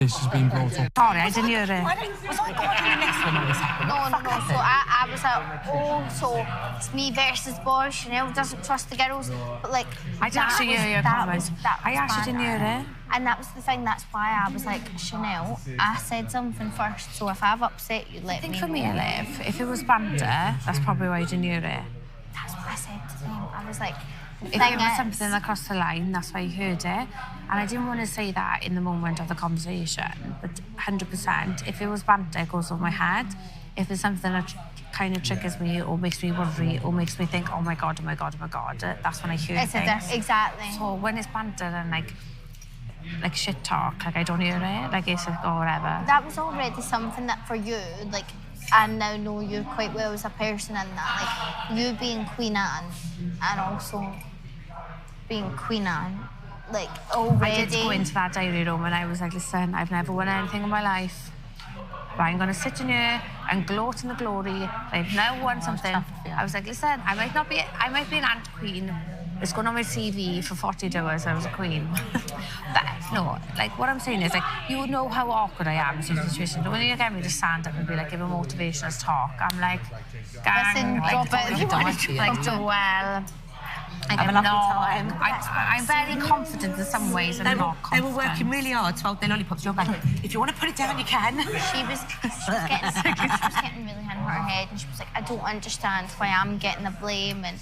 This has been brought up. Sorry, I didn't hear it. Was I talking next when I was happening? No. So I was like, oh, so it's me versus boys. Chanel doesn't trust the girls. But like, I didn't actually hear your comment. I actually didn't hear it. And that was the thing. That's why I was like, Chanel, I said something first. So if I've upset you, let me know. I think for me, Liv, if it was banter, that's probably why I didn't hear it. That's what I said to them. I was like, if it was something that crossed the line, that's why you heard it. And I didn't want to say that in the moment of the conversation, but 100%, if it was banter, it goes over my head. If it's something that kind of triggers me or makes me worry or makes me think, oh my God, that's when I hear things. Exactly. So when it's banter and like shit talk, like I don't hear it, like it's like, oh, whatever. That was already something that for you, like, I now know you quite well as a person and that, like, you being Queen Anne and also being Queen Anne, like, already... I did go into that diary room and I was like, listen, I've never won anything in my life, but I'm going to sit in here and gloat in the glory. I've now won something. I was like, listen, I might be an ant queen. It's going on my CV for 48 hours, I was a queen. But no, like what I'm saying is, like, you know how awkward I am in such a situation. When you get me to stand up and be like, give a motivational talk, I'm like, listen, drop it if you want to. Like, Joelle. I'm very confident in some ways and not confident. They were working really hard to hold their lollipops. You're like, if you want to put it down, you can. She was getting really in her head and she was like, I don't understand why I'm getting the blame and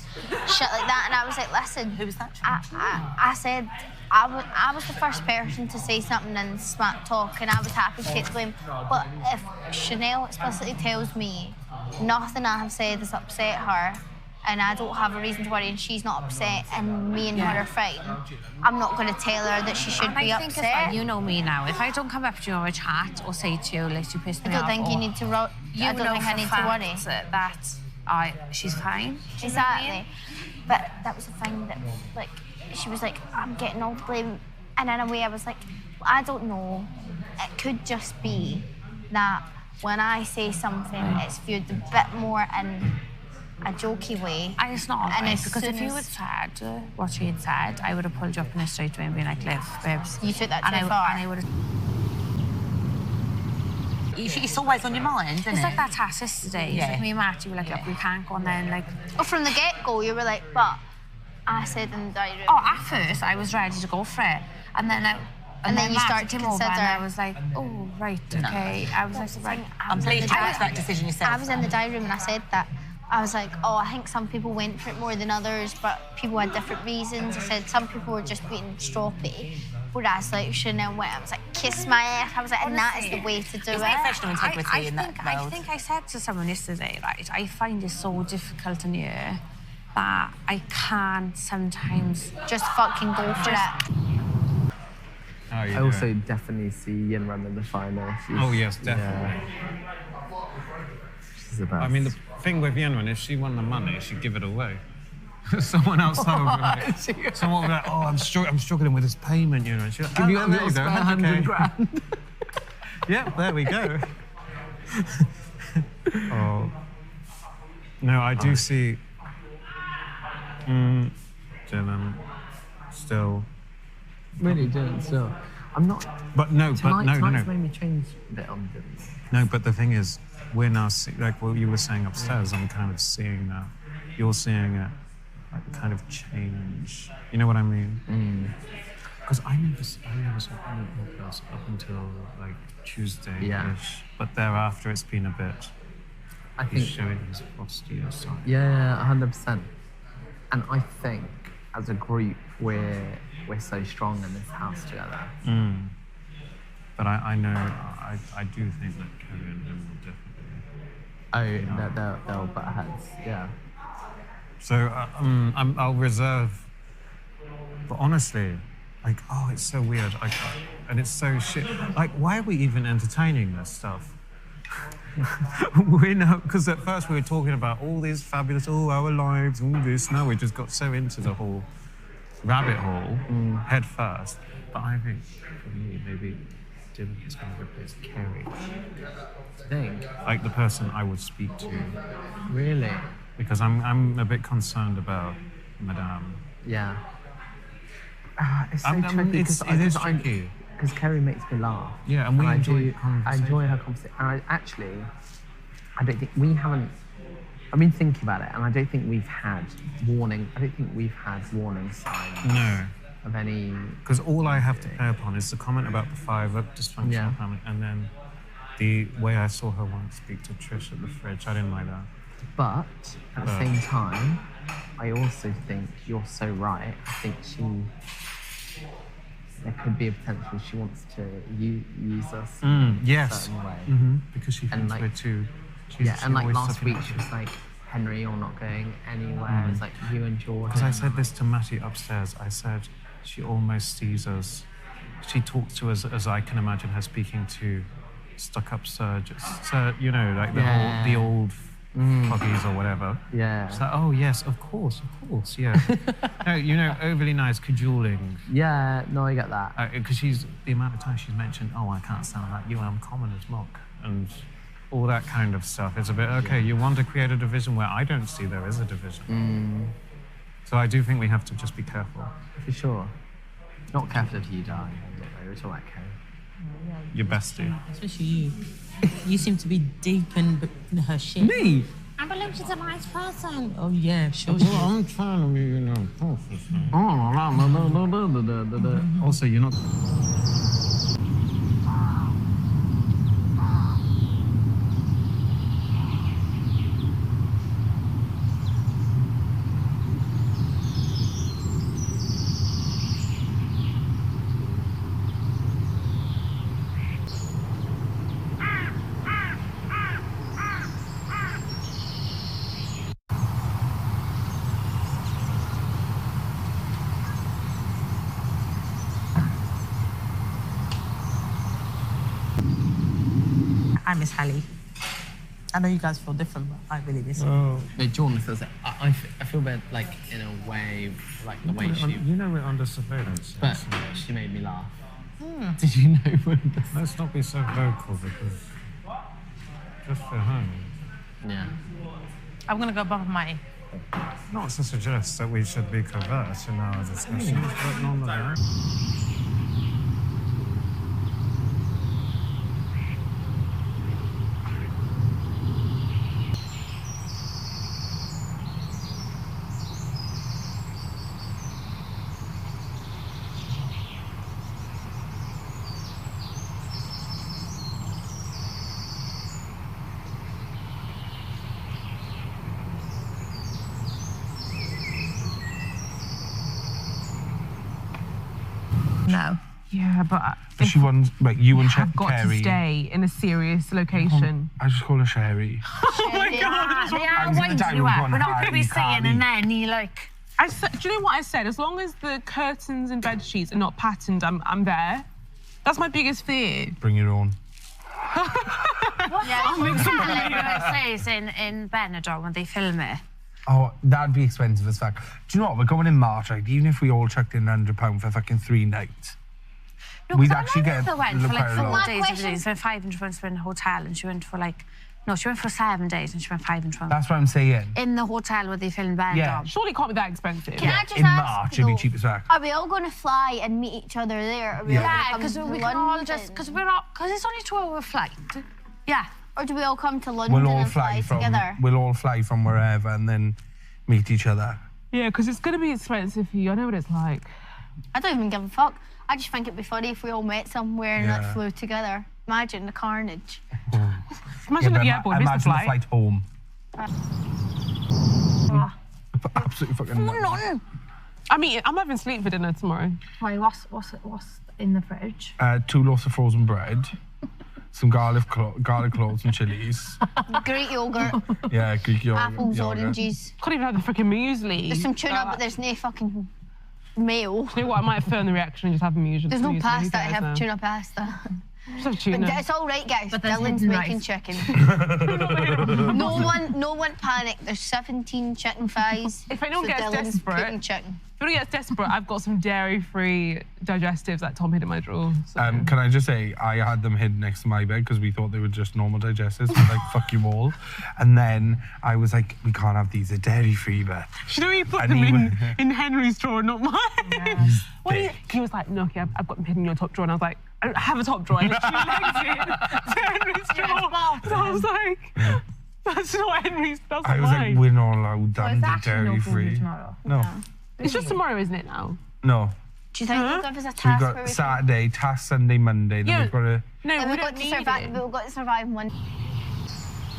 shit like that. And I was like, listen. Who was that? I said, I was the first person to say something in smack talk and I was happy to take the blame. But if Chanel explicitly tells me nothing I have said has upset her, and I don't have a reason to worry and she's not upset and me and her are fine, I'm not going to tell her that she should be upset. Well, you know me now. If I don't come up to you or a chat or say to you, like, you pissed me off, I don't think you need to I don't think I need to worry. That she's fine. Exactly. But that was the thing that, like, she was like, I'm getting all the blame. And in a way I was like, I don't know. It could just be that when I say something, it's viewed a bit more in a jokey way. And it's not always, because if you had said what she had said, I would have pulled you up in a straight way and been like, Liv, babes. You took that too far. And I would have... It's always on your mind, isn't it? It's like that task yesterday. Yeah. Like me and Matt, you were like, look, we can't go on then, like... Oh, from the get-go, you were like, but I said in the diary. Oh, at first, I was ready to go for it. And then you start to consider. And I was like, oh, right, okay. I was like, right. I'm pleased you made that decision yourself. I was in the diary room and I said that. I was like, oh, I think some people went for it more than others, but people had different reasons. I said some people were just being stroppy, whereas like Chanel went, I was like, kiss my ass. I was like, and that is the way to do it. Professional integrity in that world. I think I said to someone yesterday, right, I find it so difficult in here that I can't sometimes just fucking go for it. I also definitely see Yin Ram in the final. Oh, yes, definitely. Yeah. She's the best. I mean, the thing with Yenwen, if she won the money, she'd give it away. Someone outside would be like, someone would be like, oh, I'm struggling with this payment, you know. And she's like, give me a there little you go, spare 100 grand. Yeah, there we go. Oh. No, I do see Dylan still. Really, Dylan still. I'm not... But no, Tonight's made me change a bit on Dylan. No, but the thing is, we're now like what you were saying upstairs. I'm kind of seeing that. You're seeing it, like kind of change. You know what I mean? Because I never saw the podcast up until like Tuesday-ish. Yeah. But thereafter, it's been a bit. I think showing his frostier side. Yeah, 100%. And I think as a group, we're so strong in this house together. But I know, I do think that Kerry and him will definitely... Oh, they'll butt heads, yeah. So I'll reserve... But honestly, like, oh, it's so weird. And it's so shit. Like, why are we even entertaining this stuff? We know, because at first we were talking about all these fabulous, our lives, all this. Now we just got so into the whole rabbit hole, head first. But I think, for me, maybe Dylan is going to replace Kerry. Think? Like the person I would speak to. Really? Because I'm a bit concerned about Madame. Yeah. It's so tricky. It is tricky. because Kerry makes me laugh. Yeah, and we enjoy I enjoy her conversation. And I don't think we haven't. I've been thinking about it, and I don't think we've had warning. I don't think we've had warning signs. No. Of any. Because all I have to play upon is the comment about the 5 dysfunctional family, and then the way I saw her once speak to Trish at the fridge. I didn't like that. But at the same time, I also think you're so right. I think there could be a potential she wants to use us in a certain way. Because she thinks we're too... and like last week she was like, Henry, you're not going anywhere. It's like you and Jordan. Because I said this to Matty upstairs. I said she almost sees us. She talks to us as I can imagine her speaking to stuck-up surgeons. So, you know, like the old foggies or whatever. Yeah. It's like, oh yes, of course, yeah. No, you know, overly nice, cajoling. Yeah, no, I get that. Because the amount of times she's mentioned, oh, I can't sound like you, I'm common as muck, and all that kind of stuff. It's a bit, okay, you want to create a division where I don't see there is a division. So I do think we have to just be careful. For sure. Not careful if you die. It's all right, Kerry. Your bestie. Especially you. You seem to be deep in her shit. Me? I believe she's a nice person. Oh, yeah, sure. I'm trying to be, you know, also, you're not... I miss Hallie. I know you guys feel different, but I really miss her. No, Jordan feels it. I feel bad, like, in a way, like the way she... You know we're under surveillance. But she made me laugh. Did you know we're under surveillance? Let's not be so vocal, because just for her. Yeah. I'm going to go above my... Not to suggest that we should be covert in our discussions, but nonetheless. No. Yeah, but She wants, like, you and I've got Kerry. to stay in a serious location. I just call her Sherry. Oh my God! They are winding you up. We're not going to be singing and then you like... Do you know what I said? As long as the curtains and bed sheets are not patterned, I'm there. That's my biggest fear. Bring your own. says in Benidorm when they film it. Oh, that'd be expensive as fuck. Do you know what? We're going in March, right? Even if we all chucked in £100 for fucking 3 nights, we'd actually get I went for like 4 lot. days every day, spent £500 in a hotel, and she went for like... No, she went for 7 days and she went £500. That's what I'm saying. In the hotel where they filmed Benidorm. Yeah. Surely it can't be that expensive. Can I just in ask, March, it'd be cheap as fuck. Are we all going to fly and meet each other there? Are we all Yeah, gonna because come we to can all London? just... Because it's only a 2-hour flight. Yeah. Or do we all come to London We'll all and fly fly together? We'll all fly from wherever and then meet each other. Yeah, because it's going to be expensive for you. I know what it's like. I don't even give a fuck. I just think it'd be funny if we all met somewhere and like flew together. Imagine the carnage. Imagine at the airport, miss the imagine the flight. flight home. Absolutely fucking nuts. I mean, I'm having sleep for dinner tomorrow. Why, what's in the fridge? 2 loaves of frozen bread, some garlic cloves and chilies. Greek yogurt, Yeah, Greek yogurt. apples, oranges. Can't even have the freaking muesli. There's some tuna, but there's no fucking mayo. You know what? I might film the reaction and just have muesli. There's no muesli. pasta. I Who cares have now? tuna pasta. Just have But tuna. it's all right, guys. But there's Dylan's hidden making rice. chicken. No one panic. There's 17 chicken thighs. If anyone so gets Dylan's desperate- cooking chicken. when it gets desperate, I've got some dairy-free digestives that Tom hid in my drawer. So. Can I just say, I had them hidden next to my bed because we thought they were just normal digestives, but like, fuck you all. And then I was like, we can't have these, they're dairy-free, but... You know, you put them in Henry's drawer, not mine. Yeah. He was like, no, okay, I've got them hidden in your top drawer. And I was like, I don't have a top drawer. I literally legs it to Henry's drawer. So I was like... That's not Henry's, that's I was mine. like, we're not allowed them it's actually dairy-free. No. It's just tomorrow, isn't it, now? No. Do you think we'll give us a We've task where got we Saturday, task Sunday, Monday, then we've got to... No, can... we We've don't got to need survive, it. we've got to survive one.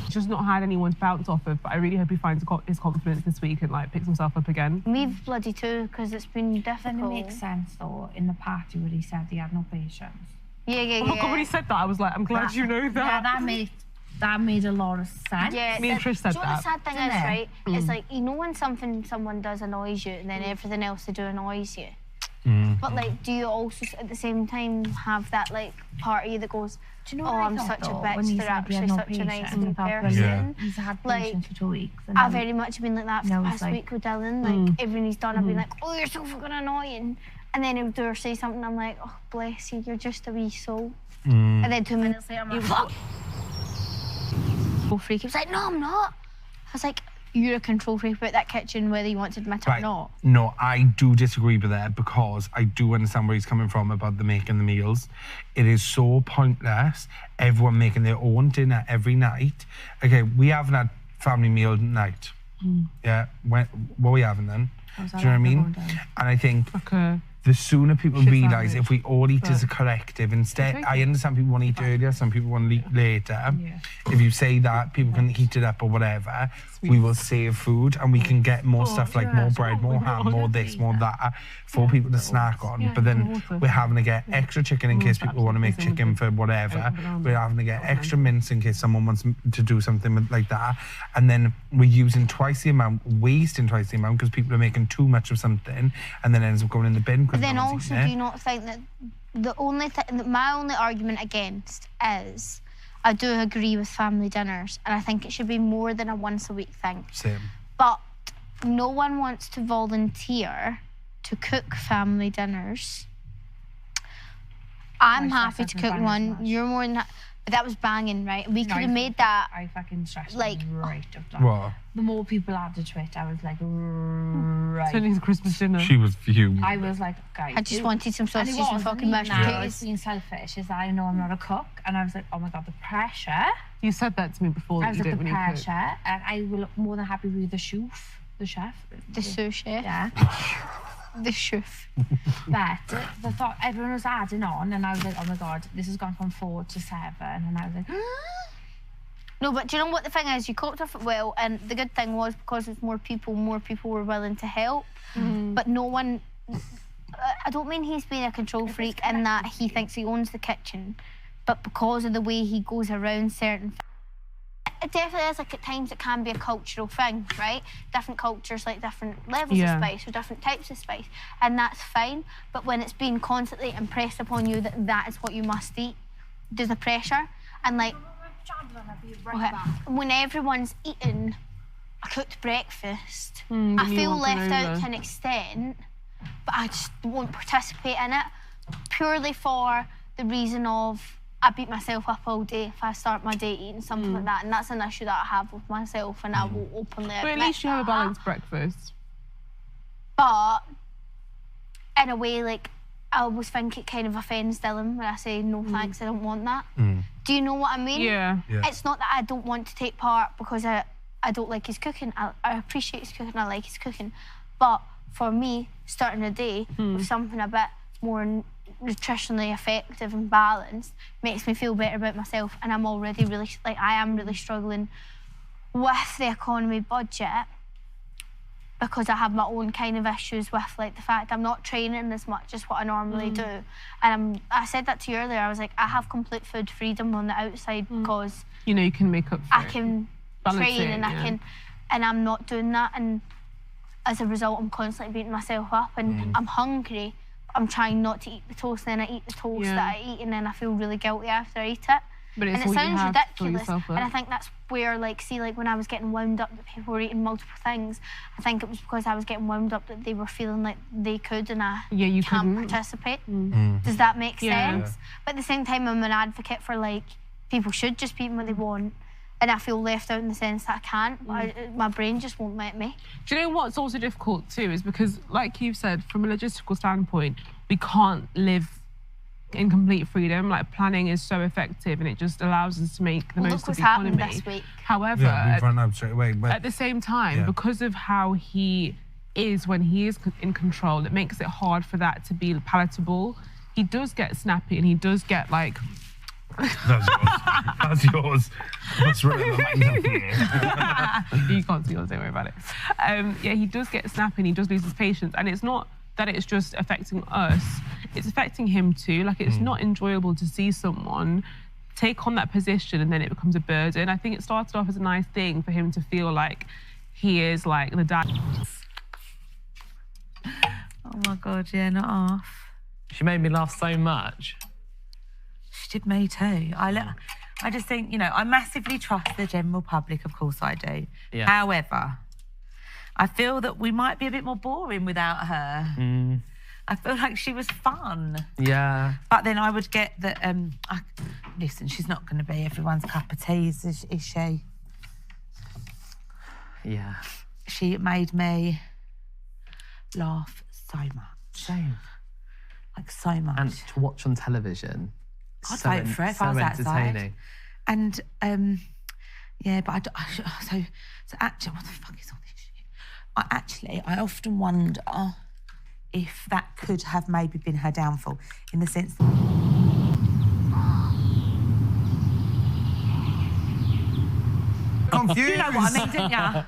Just not had anyone to bounce off of, but I really hope he finds his confidence this week and like picks himself up again. We've bloody too, because it's been difficult. Then it makes sense though, in the party where he said he had no patience. Yeah. Oh my God, when he said that, I was like, I'm glad you know that. Yeah, that made a lot of sense. Yeah, Me and Trish said do you know what the sad thing is, Didn't it? right? It's like, you know when someone does annoys you and then everything else they do annoys you? But like, do you also at the same time have that like part of you that goes, Do you know oh, what I I'm thought, such a though, bitch, when he they're said he had actually no such a nice patience, new I thought, person. brilliant. He's had Like, patience for 2 weeks. And I now- very much have been like that for now the he's past like- week with Dylan. Like, everything he's done, I've been like, oh, you're so fucking annoying. And then he'll do or say something, I'm like, oh, bless you, you're just a wee soul. And then 2 minutes later, I'm like, control freak. He was like, no, I'm not. I was like, you're a control freak about that kitchen, whether you want to admit it or not. No, I do disagree with that because I do understand where he's coming from about the making the meals. It is so pointless, everyone making their own dinner every night. Okay, we haven't had family meal night. Yeah, what are we having then? Do you know what I mean? And I think the sooner people realise if we all eat as a collective, instead, I understand people want to eat earlier, some people want to eat later. If you say that, people can heat it up or whatever, we will save food and we can get more stuff like more bread, more ham, more this, more that, for people to snack on. But then we're having to get extra chicken in case people want to make chicken for whatever. We're having to get extra mince in case someone wants to do something like that. And then we're using twice the amount, wasting twice the amount because people are making too much of something and then ends up going in the bin. But then also, do you not think that my only argument against is I do agree with family dinners and I think it should be more than a once a week thing. Same. But no one wants to volunteer to cook family dinners. I'm happy to cook one. You're more than but that was banging, right? We could have made that. I fucking stressed like right up that. What? The more people added to it, I was like, right. Turning to Christmas dinner. She was fuming. I was like, guys. I just wanted some and it sausage and wasn't fucking even mashed that. I potatoes. was being selfish, is that I know I'm not a cook, and I was like, oh my God, the pressure. You said that to me before. I was that you like, don't the really cook. pressure, and I will look more than happy with the chef. The sous chef. Yeah. The chef. But the thought everyone was adding on, and I was like, oh my God, this has gone from 4 to 7, and I was like, No, but do you know what the thing is? You coped off it well, and the good thing was because it's more people were willing to help. But no one. I don't mean he's being a control freak in that he thinks he owns the kitchen, but because of the way he goes around certain. It definitely is, like, at times it can be a cultural thing, right? Different cultures like different levels of spice or different types of spice, and that's fine. But when it's being constantly impressed upon you that that is what you must eat, there's a pressure. And like, when everyone's eating a cooked breakfast, I feel left out to an extent, but I just won't participate in it purely for the reason of I beat myself up all day if I start my day eating something like that, and that's an issue that I have with myself, and I will openly admit. But at least you have a balanced breakfast. But in a way, like, I always think it kind of offends Dylan when I say no thanks, I don't want that. Do you know what I mean? Yeah. It's not that I don't want to take part because I don't like his cooking. I appreciate his cooking, I like his cooking. But for me, starting a day with something a bit more nutritionally effective and balanced makes me feel better about myself, and I'm already really, like, I am really struggling with the economy budget because I have my own kind of issues with, like, the fact I'm not training as much as what I normally do. And I said that to you earlier, I was like, I have complete food freedom on the outside because you know you can make up for I it. can Balance train it, and I can, and I'm not doing that, and as a result I'm constantly beating myself up, and I'm hungry. I'm trying not to eat the toast, and then I eat the toast that I eat, and then I feel really guilty after I eat it. But it's and it all you sounds have to fill ridiculous. yourself up. And I think that's where, like, see, like when I was getting wound up that people were eating multiple things, I think it was because I was getting wound up that they were feeling like they could and I you can't couldn't. participate. Does that make Yeah. sense? But at the same time, I'm an advocate for, like, people should just be eating what they want. And I feel left out in the sense that I can't. My brain just won't let me. Do you know what's also difficult too is because, like you've said, from a logistical standpoint, we can't live in complete freedom. Like, planning is so effective and it just allows us to make the most Look of what's the happened economy. this week. However, Yeah, we've run out straight away. But at the same time, because of how he is when he is in control, it makes it hard for that to be palatable. He does get snappy and he does get like... That's yours. That's yours. That's right. You can't see yours, don't worry about it. Yeah, he does get snappy and he does lose his patience. And it's not that it's just affecting us, it's affecting him too. Like, it's not enjoyable to see someone take on that position and then it becomes a burden. I think it started off as a nice thing for him to feel like he is like the dad. Oh my God, yeah, not half. She made me laugh so much. She did me too. I just think, you know, I massively trust the general public, of course I do. Yeah. However, I feel that we might be a bit more boring without her. I feel like she was fun. Yeah. But then I would get that, listen, she's not going to be everyone's cup of tea, is she? Yeah. She made me laugh so much. Same. Like, so much. And to watch on television. I'd vote for it if I was outside. entertaining. And, yeah, but so actually, what the fuck is all this shit? I often wonder if that could have maybe been her downfall, in the sense that... Confused. You know what I mean, didn't you?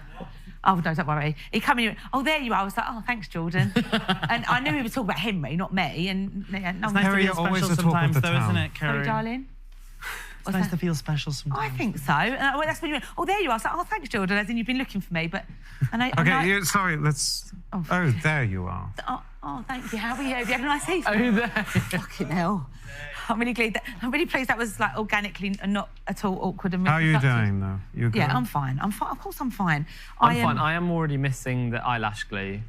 Oh, no, don't worry. He came in, oh, there you are. I was like, oh, thanks, Jordan. And I knew he was talking about Henry, not me. And no, It's nice one... to Harry, feel you're always special the talk of sometimes, the though, town. isn't it, Sorry, Carrie? darling? It's nice to feel special sometimes. I think so. And well, that's when you went, oh, there you are. I was like, oh, thanks, Jordan, as in you've been looking for me. But... And I, Okay, sorry, let's... Oh, there you are. Oh, thank you. How are you? Have you had a nice evening? Oh, there. Fucking hell. I'm really pleased that was, like, organically and not at all awkward and How are you constructive. doing, though? You good? Yeah, I'm fine. I'm fine. Of course I'm fine. I'm fine. I am already missing the eyelash glue.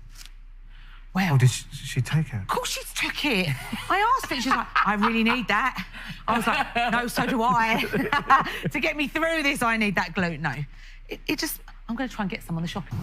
Well, Oh, did she take it? of course she took it. I asked her, she's like, I really need that. I was like, no, so do I. To get me through this, I need that glue. No. It just... I'm going to try and get some on the shopping.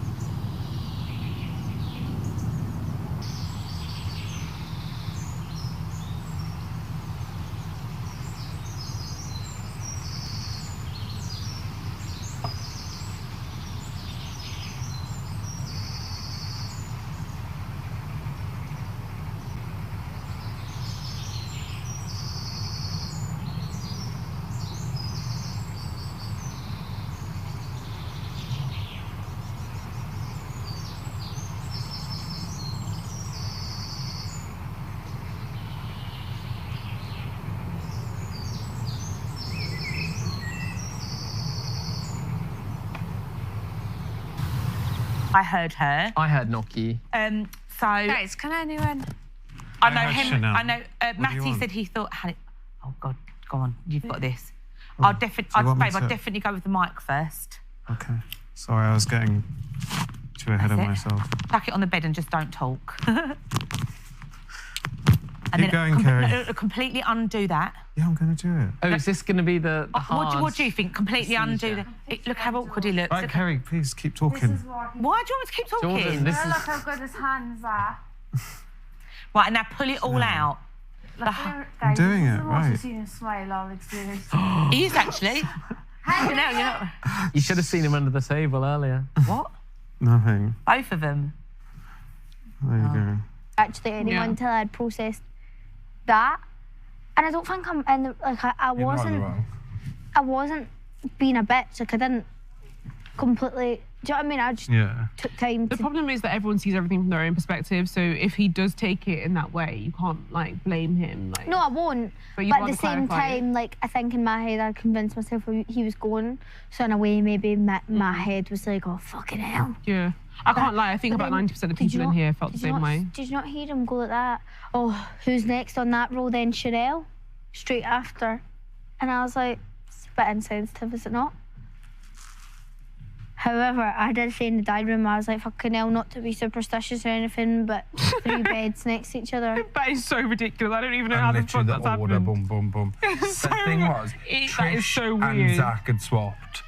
I heard her. I heard Noki. So... Guys, can anyone... I know heard him. Chanel. I know do you Matty want? said he thought. Oh God, go on. You've got this. I'll definitely. want me Babe, I'll to- definitely go with the mic first. Okay. Sorry, I was getting too ahead of That's it. myself. Tuck it on the bed and just don't talk. And Keep going, Kerry. Completely undo that. Yeah, I'm going to do it. Oh, is this going to be the hard... What do you think? Completely undo that. Look how awkward he looks. Right, Kerry, please keep talking. Why do you want me to keep talking? Jordan, this Look is... how good his hands are. Right, and now pull it all out. I'm doing it, right. Seen him smile all experience. He is actually. You know, you're not... You should have seen him under the table earlier. What? Nothing. Both of them. There you go. Actually, anyone Yeah. until I'd processed that. And I don't think I'm in the, like, I You're not in the wasn't, wrong. I wasn't being a bitch. Like, I didn't completely, do you know what I mean? I just Yeah. took time The to... problem is that everyone sees everything from their own perspective. So if he does take it in that way, you can't like blame him. Like, No, I won't. But you But at want the to same clarify it. time, like, I think in my head, I'd convinced myself where he was going. So in a way, maybe my head was like, oh, fucking hell. yeah, I can't lie. I think But about then, 90% of did you people in not- here felt the did you same not- way. Did you not hear him go like that? Oh, who's next on that row then? Chanel? Straight after. And I was like, It's a bit insensitive, is it not? However, I did say in the diary room, I was like, fucking hell, not to be superstitious or anything, but 3 beds next to each other. That is so ridiculous. I don't even know how And the literally fuck that's the order, happening. boom, boom, boom. So The thing was, that is so Trish and weird. Zach had swapped.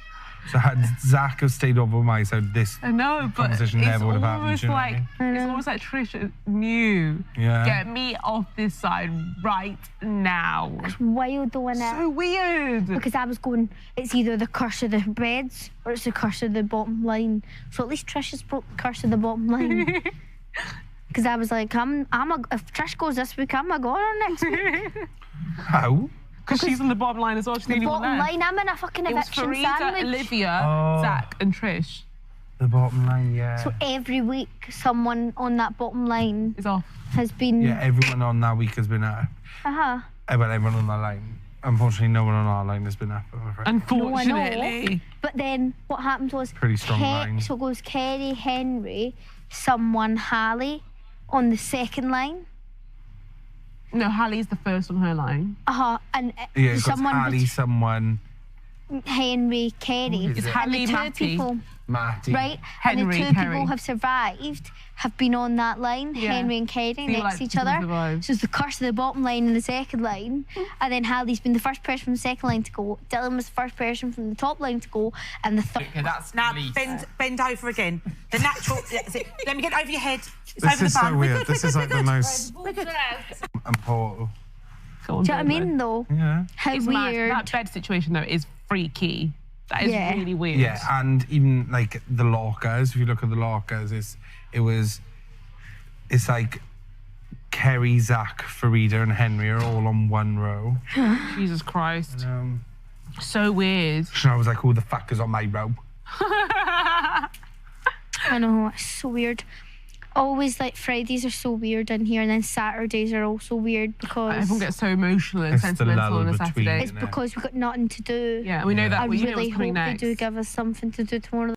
So had Zach have stayed over my side, this I know, but it's conversation never would have happened. almost do you know what I like mean? it's almost like Trish knew. Yeah. Get me off this side right now. It's wild though, innit? So weird. Because I was going, it's either the curse of the beds or it's the curse of the bottom line. So at least Trish has broke the curse of the bottom line. Because I was like, if Trish goes this week, I'm a goner next week. How? Because she's on the bottom line as well. She's the The only one bottom there. line, I'm in a fucking It was eviction Farida, sandwich. Olivia, Oh. Zach, and Trish The bottom line, yeah. So every week, someone on that bottom line is off. has been. Yeah, everyone on that week has been up. Uh-huh. Well, everyone on that line. Unfortunately, no one on our line has been up, I'm afraid. Unfortunately. But then what happened was. Pretty strong line. So it goes Kerry, Henry, someone, Hallie, on the second line. No, Hallie's the first on her line. And Yeah, it goes someone. Ali, someone, Henry, Kerry. Is it? It's And Hallie, the two Matty. people. Matty. Right? Henry, and the two Kerry. people have survived, have been on that line, Yeah. Henry and Kerry, Feel next like to each people other. survived. So it's the curse of the bottom line and the second line. And then Hallie's been the first person from the second line to go. Dylan was the first person from the top line to go. And the third. Okay, that's Now, least. bend over again. The natural... Let me get over your head. It's This over the is bum. so We're weird. good, This we're is good, like we're the good. most. We're good. And Portal. Go on, Do you know what I mean, though? Yeah. How It's mad. weird. That bed situation, though, is freaky. That is Yeah. really weird. Yeah, and even like the lockers, if you look at the lockers, it's like Kerry, Zach, Farida, and Henry are all on one row. Jesus Christ. And, So weird. so I was like, who the fuck is on my row? I know, it's so weird. Always like Fridays are so weird in here, and then Saturdays are also weird because Everyone gets so emotional and It's the sentimental lull on a between. Saturday. it's because we've got nothing to do. Yeah, we know that. I We know really what's coming hope next. they do give us something to do tomorrow.